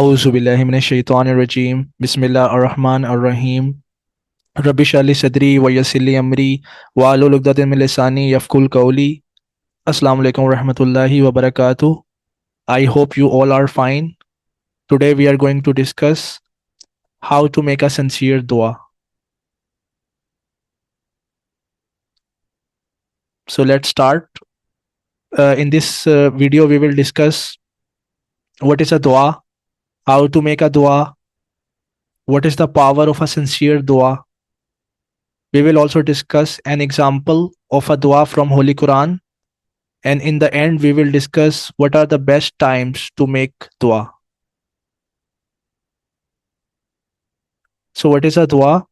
औज़ुबिल्लाहिमिनश्शैतानिर्रजीम बिस्मिल्लाहिर्रहमानिर्रहीम रब्बि इश्रह ली सदरी व यस्सिर ली अमरी वाहलुल उक़दतम मिन लिसानी यफ़क़हू क़ौली। अस्सलामु अलैकुम रहमतुल्लाहि व बरकातुहू। I hope you all are fine. Today we are going to discuss how to make a sincere dua. So let's start. In this video we will discuss what is a dua, how to make a dua, what is the power of a sincere dua. We will also discuss an example of a dua from Holy Quran, and in the end we will discuss what are the best times to make dua. So what is a dua?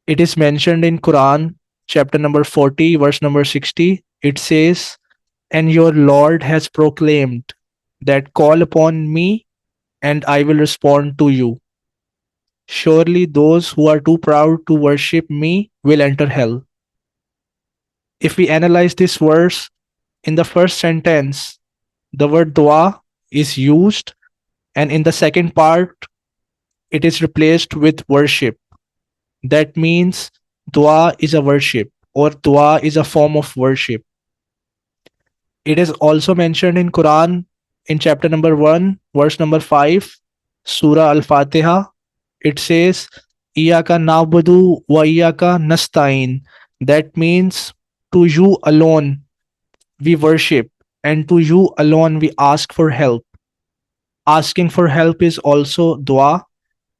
It is mentioned in Quran chapter number 40 verse number 60. It says, and your Lord has proclaimed that call upon me and I will respond to you. Surely those who are too proud to worship me will enter hell. If we analyze this verse, in the first sentence the word dua is used, and in the second part it is replaced with worship. That means dua is a worship, or dua is a form of worship. It is also mentioned in Quran in chapter number 1 verse number 5, Surah Al-Fatiha. It says, Iyaka na'budu wa iyaka nasta'in. That means to you alone we worship, and to you alone we ask for help. Asking for help is also dua.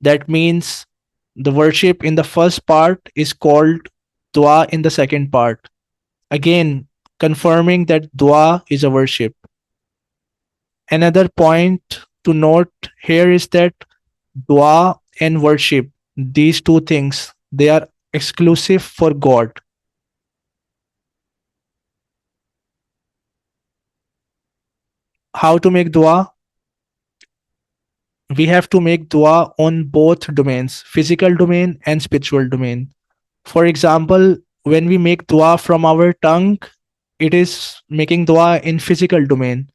That means the worship in the first part is called dua in the second part. Again, confirming that dua is a worship. Another point to note here is that dua and worship, these two things, they are exclusive for God. How to make dua? We have to make dua on both domains, physical domain and spiritual domain. For example, when we make dua from our tongue, it is making dua in physical domain.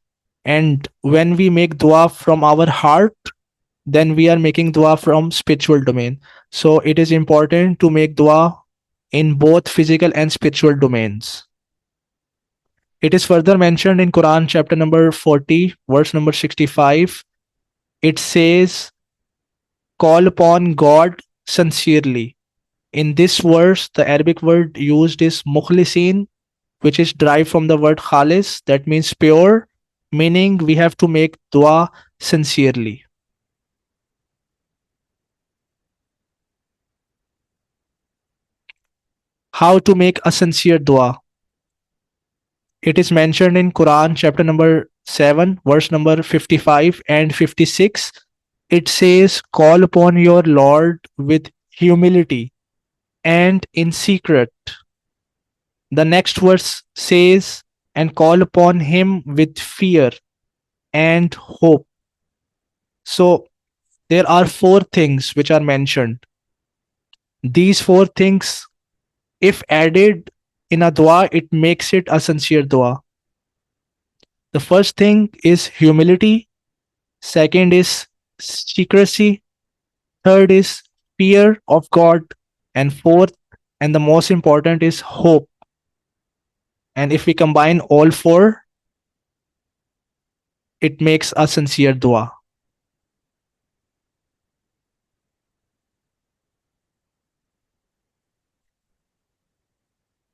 And when we make dua from our heart, then we are making dua from spiritual domain. So it is important to make dua in both physical and spiritual domains. It is further mentioned in Quran chapter number 40, verse number 65. It says, call upon God sincerely. In this verse, the Arabic word used is mukhlisin, which is derived from the word khalis, that means pure, meaning we have to make dua sincerely. How to make a sincere dua? It is mentioned in Quran chapter number 7 verse number 55 and 56. It says, call upon your Lord with humility and in secret. The next verse says, and call upon him with fear and hope. So there are four things which are mentioned. These four things, if added in a dua, it makes it a sincere dua. The first thing is humility, second is secrecy, third is fear of God, and fourth and the most important is hope. And if we combine all four, it makes a sincere dua.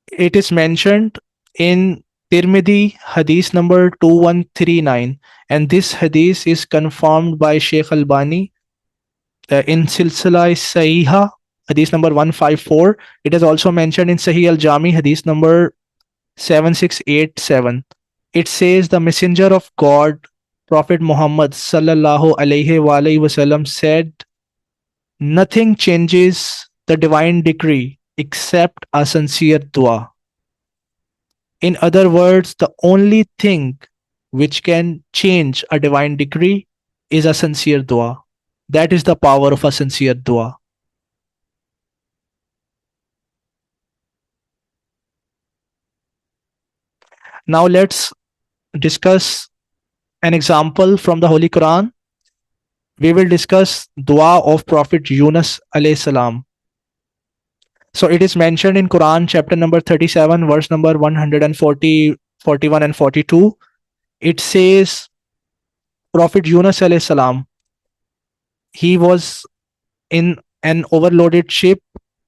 It is mentioned in Tirmidhi hadith number 2139, and this hadith is confirmed by Sheikh Albani in Silsila Sahiha hadith number 154. It is also mentioned in Sahih Al Jami hadith number 7687. It says, the messenger of God, Prophet Muhammad sallallahu alaihi wasallam said, nothing changes the divine decree except a sincere dua. In other words, the only thing which can change a divine decree is a sincere dua. That is the power of a sincere dua. Now let's discuss an example from the Holy Quran. we will discuss dua of Prophet Yunus alayhi salam. So it is mentioned in Quran chapter number 37 verse number 140, 41 and 42. It says Prophet Yunus alayhi salam, he was in an overloaded ship,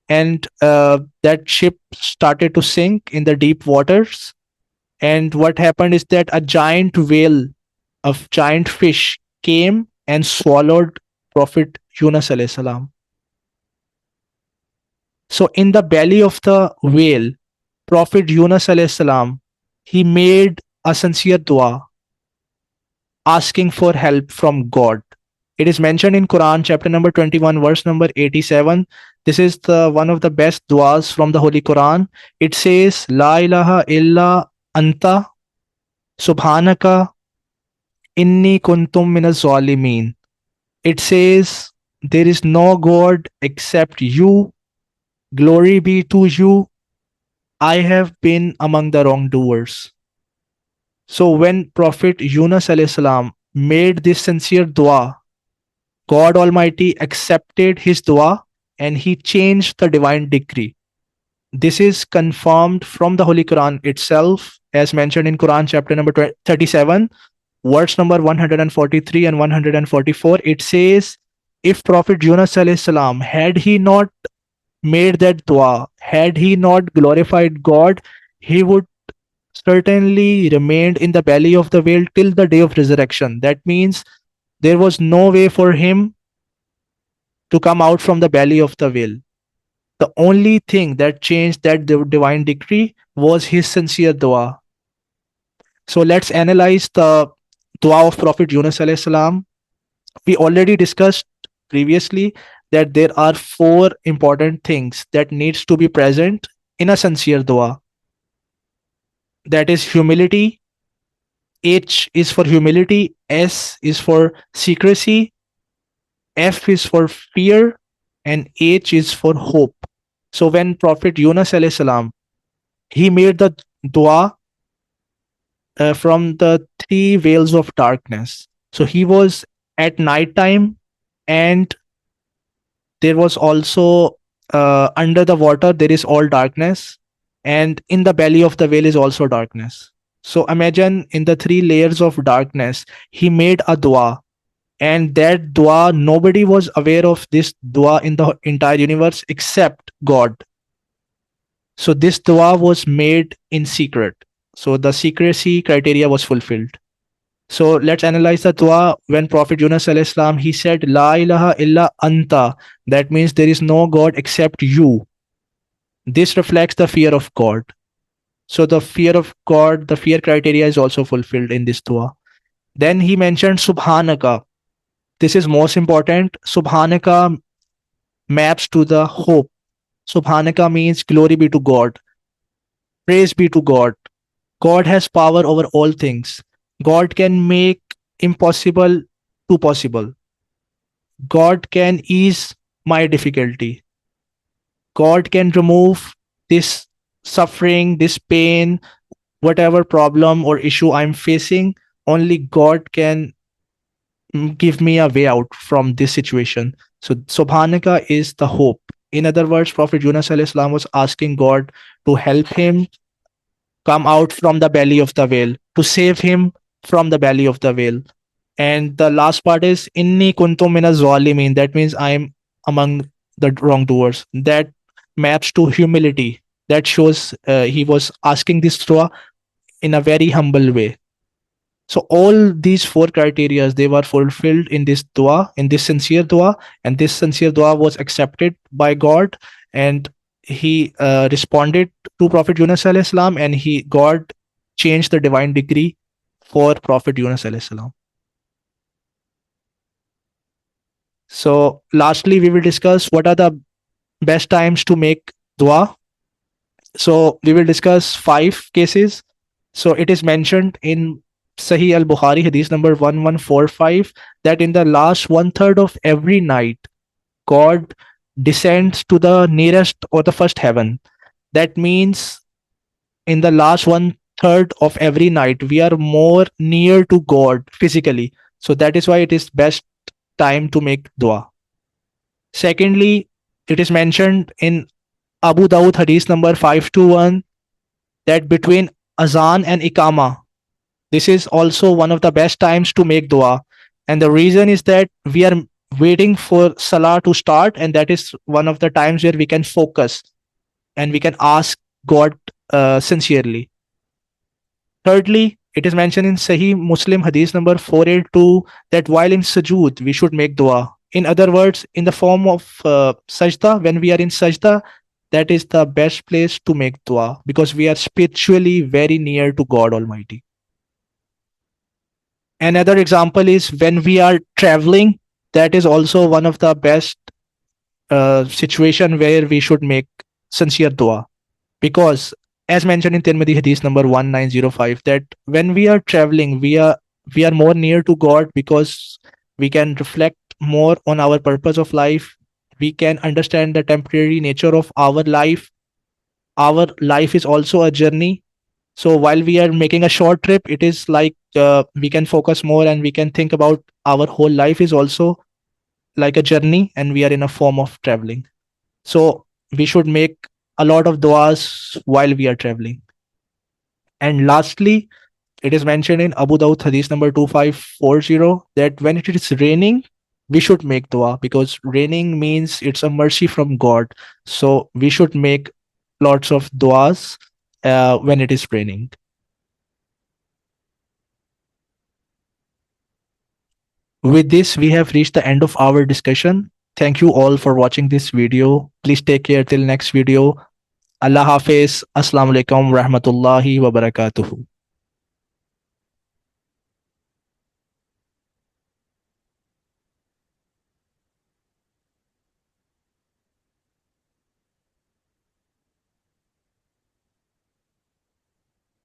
and that ship started to sink in the deep waters. And what happened is that a giant whale, a giant fish, came and swallowed Prophet Yunus alayhi salam. So in the belly of the whale, Prophet Yunus alayhi salam, he made a sincere dua asking for help from God. It is mentioned in Quran chapter number 21 verse number 87. This is the one of the best duas from the Holy Quran. It says La ilaha illa anta subhanaka inni kuntum minas zalimin. It says there is no God except you. Glory be to you. I have been among the wrongdoers. So when Prophet Yunus alayhi salam made this sincere dua, God Almighty accepted his dua and he changed the divine decree. This is confirmed from the Holy Quran itself, as mentioned in Quran chapter number 37, verse number 143 and 144. It says, if Prophet Yunus alayhi salam, had he not made that dua, had he not glorified God, he would certainly remained in the belly of the whale till the day of resurrection. That means there was no way for him to come out from the belly of the whale. The only thing that changed that divine decree was his sincere dua. So let's analyze the dua of Prophet Yunus alayhi salam. We already discussed previously that there are four important things that needs to be present in a sincere dua. That is humility. H is for humility, S is for secrecy, F is for fear, and H is for hope. So when Prophet Yunus alayhi salam, he made the dua from the three veils of darkness. So he was at night time, and there was also under the water there is all darkness, and in the belly of the whale is also darkness. So imagine in the three layers of darkness, he made a dua, and that dua, nobody was aware of this dua in the entire universe except God. So this dua was made in secret. So the secrecy criteria was fulfilled. So let's analyze the dua. When Prophet Yunus alayhi salam, he said, La ilaha illa anta. That means there is no God except you. This reflects the fear of God. So the fear of God, the fear criteria is also fulfilled in this dua. Then he mentioned Subhanaka. This is most important. Subhanaka maps to the hope. Subhanaka means glory be to God. Praise be to God. God has power over all things. God can make impossible to possible. God can ease my difficulty. God can remove this suffering, this pain, whatever problem or issue I'm facing. Only God can give me a way out from this situation. So Subhanaka is the hope. In other words, Prophet Yunus alayhi salam was asking God to help him come out from the belly of the whale, to save him from the belly of the whale. And the last part is Inni kuntum minas zalimin. That means I am among the wrongdoers. That maps to humility. That shows he was asking this dua in a very humble way. So all these four criteria, they were fulfilled in this dua, in this sincere dua, and this sincere dua was accepted by God, and he responded to Prophet Yunus alayhi salam, and God changed the divine decree for Prophet Yunus alayhi salam. So lastly, we will discuss what are the best times to make dua. So we will discuss 5 cases. So it is mentioned in Sahih al-Bukhari, hadith number 1145, that in the last one third of every night, God descends to the nearest or the first heaven. That means in the last one third of every night, we are more near to God physically. So that is why it is best time to make dua. Secondly, it is mentioned in Abu Dawud hadith number 521 that between azan and ikama, this is also one of the best times to make dua. And the reason is that we are waiting for salah to start, and that is one of the times where we can focus and we can ask God sincerely. Thirdly, it is mentioned in Sahih Muslim hadith number 482 that while in sujood, we should make dua. In other words, in the form of sajda, when we are in sajda, that is the best place to make dua because we are spiritually very near to God Almighty. Another example is when we are traveling, that is also one of the best situation where we should make sincere dua because as mentioned in Tirmidhi hadith number 1905 that when we are traveling we are more near to God because we can reflect more on our purpose of life. We can understand the temporary nature of our life. Our life is also a journey. So while we are making a short trip, it is like we can focus more and we can think about our whole life is also like a journey and we are in a form of traveling. So we should make a lot of duas while we are traveling. And lastly, it is mentioned in Abu Dawud hadith number 2540 that when it is raining, we should make dua because raining means it's a mercy from God. So we should make lots of duas when it is raining. With this, we have reached the end of our discussion. Thank you all for watching this video. Please take care till next video. Allah Hafiz. Assalamu alaikum rahmatullahi wa barakatuhu.